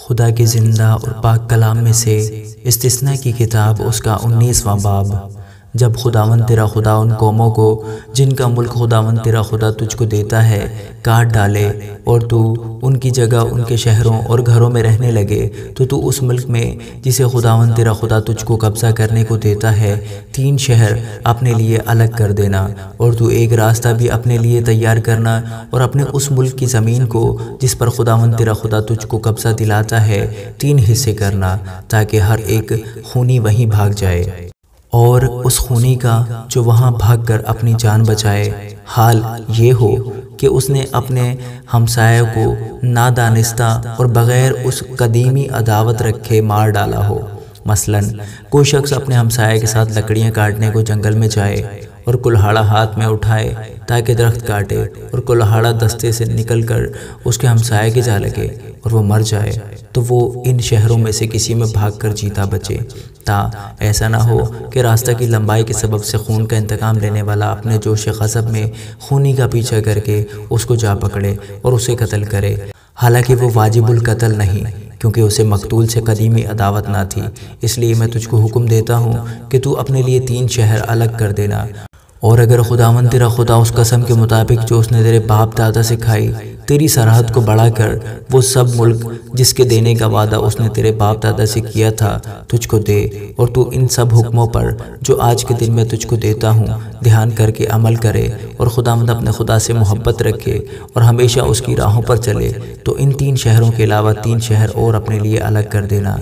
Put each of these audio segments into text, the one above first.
خدا کے زندہ اور پاک کلام میں سے استثناء کی کتاب اس کا 19واں باب۔ جب خداوند تیرا خدا ان قوموں کو جن کا ملک خداوند تیرا خدا تجھ کو دیتا ہے کاٹ ڈالے اور تو ان کی جگہ ان کے شہروں اور گھروں میں رہنے لگے، تو اس ملک میں جسے خداوند تیرا خدا تجھ کو قبضہ کرنے کو دیتا ہے 3 شہر اپنے لیے الگ کر دینا، اور تو ایک راستہ بھی اپنے لیے تیار کرنا اور اپنے اس ملک کی زمین کو جس پر خداوند تیرا خدا تجھ کو قبضہ دلاتا ہے 3 حصے کرنا، تاکہ ہر ایک خونی وہیں بھاگ جائے، اور اس خونی کا جو وہاں بھاگ کر اپنی جان بچائے حال یہ ہو کہ اس نے اپنے ہمسائے کو نادانستہ اور بغیر اس قدیمی عداوت رکھے مار ڈالا ہو۔ مثلاً کوئی شخص اپنے ہمسائے کے ساتھ لکڑیاں کاٹنے کو جنگل میں جائے اور کلہاڑا ہاتھ میں اٹھائے تاکہ درخت کاٹے، اور کلہاڑا دستے سے نکل کر اس کے ہمسائے کے جا لگے اور وہ مر جائے، تو وہ ان شہروں میں سے کسی میں بھاگ کر جیتا بچے، تا ایسا نہ ہو کہ راستہ کی لمبائی کے سبب سے خون کا انتقام لینے والا اپنے جوش غضب میں خونی کا پیچھا کر کے اس کو جا پکڑے اور اسے قتل کرے، حالانکہ وہ واجب القتل نہیں، کیونکہ اسے مقتول سے قدیمی عداوت نہ تھی۔ اس لیے میں تجھ کو حکم دیتا ہوں کہ تو اپنے لیے 3 شہر الگ کر دینا، اور اگر خداوند تیرا خدا اس قسم کے مطابق جو اس نے تیرے باپ دادا سے کھائی تیری سرحد کو بڑھا کر وہ سب ملک جس کے دینے کا وعدہ اس نے تیرے باپ دادا سے کیا تھا تجھ کو دے، اور تو ان سب حکموں پر جو آج کے دن میں تجھ کو دیتا ہوں دھیان کر کے عمل کرے، اور خداوند اپنے خدا سے محبت رکھے اور ہمیشہ اس کی راہوں پر چلے، تو ان 3 شہروں کے علاوہ 3 شہر اور اپنے لیے الگ کر دینا،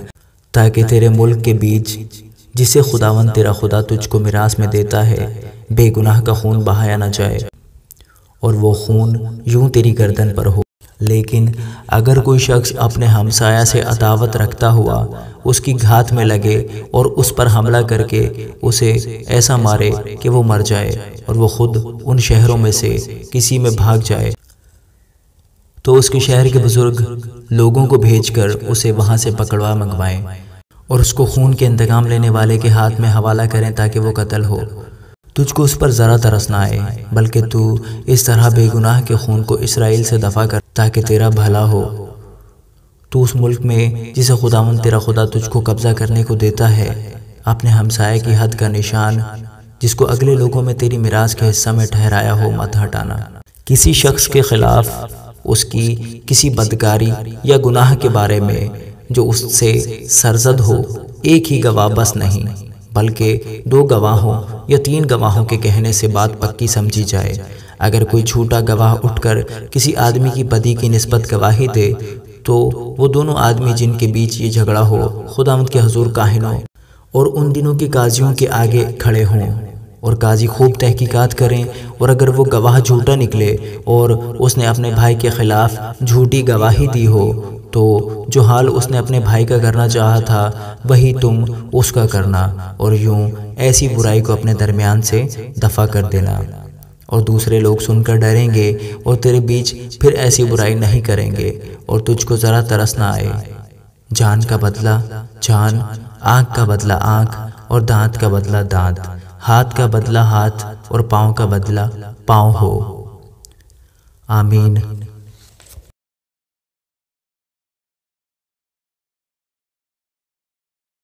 تاکہ تیرے ملک کے بیچ جسے خداوند تیرا خدا تجھ کو میراث میں دیتا ہے بے گناہ کا خون بہایا نہ جائے، اور وہ خون یوں تیری گردن پر ہو۔ لیکن اگر کوئی شخص اپنے ہمسایہ سے عداوت رکھتا ہوا اس کی گھات میں لگے اور اس پر حملہ کر کے اسے ایسا مارے کہ وہ مر جائے اور وہ خود ان شہروں میں سے کسی میں بھاگ جائے، تو اس کے شہر کے بزرگ لوگوں کو بھیج کر اسے وہاں سے پکڑوا منگوائیں اور اس کو خون کے انتقام لینے والے کے ہاتھ میں حوالہ کریں تاکہ وہ قتل ہو۔ تجھ کو اس پر ذرا ترس نہ آئے، بلکہ تو اس طرح بے گناہ کے خون کو اسرائیل سے دفع کر تاکہ تیرا بھلا ہو۔ تو اس ملک میں جسے خداوند تیرا خدا تجھ کو قبضہ کرنے کو دیتا ہے اپنے ہمسائے کی حد کا نشان جس کو اگلے لوگوں میں تیری میراث کے حصہ میں ٹھہرایا ہو مت ہٹانا۔ کسی شخص کے خلاف اس کی کسی بدکاری یا گناہ کے بارے میں جو اس سے سرزد ہو ایک ہی گواہ بس نہیں، بلکہ 2 گواہوں یا 3 گواہوں کے کہنے سے بات پکی سمجھی جائے۔ اگر کوئی جھوٹا گواہ اٹھ کر کسی آدمی کی بدی کی نسبت گواہی دے تو وہ دونوں آدمی جن کے بیچ یہ جھگڑا ہو خداوند کے حضور کاہنوں اور ان دنوں کے قاضیوں کے آگے کھڑے ہوں، اور قاضی خوب تحقیقات کریں، اور اگر وہ گواہ جھوٹا نکلے اور اس نے اپنے بھائی کے خلاف جھوٹی گواہی دی ہو تو جو حال اس نے اپنے بھائی کا کرنا چاہا تھا وہی تم اس کا کرنا، اور یوں ایسی برائی کو اپنے درمیان سے دفع کر دینا، اور دوسرے لوگ سن کر ڈریں گے اور تیرے بیچ پھر ایسی برائی نہیں کریں گے، اور تجھ کو ذرا ترس نہ آئے۔ جان کا بدلہ جان، آنکھ کا بدلہ آنکھ، اور دانت کا بدلہ دانت، ہاتھ کا بدلہ ہاتھ، اور پاؤں کا بدلہ پاؤں ہو۔ آمین۔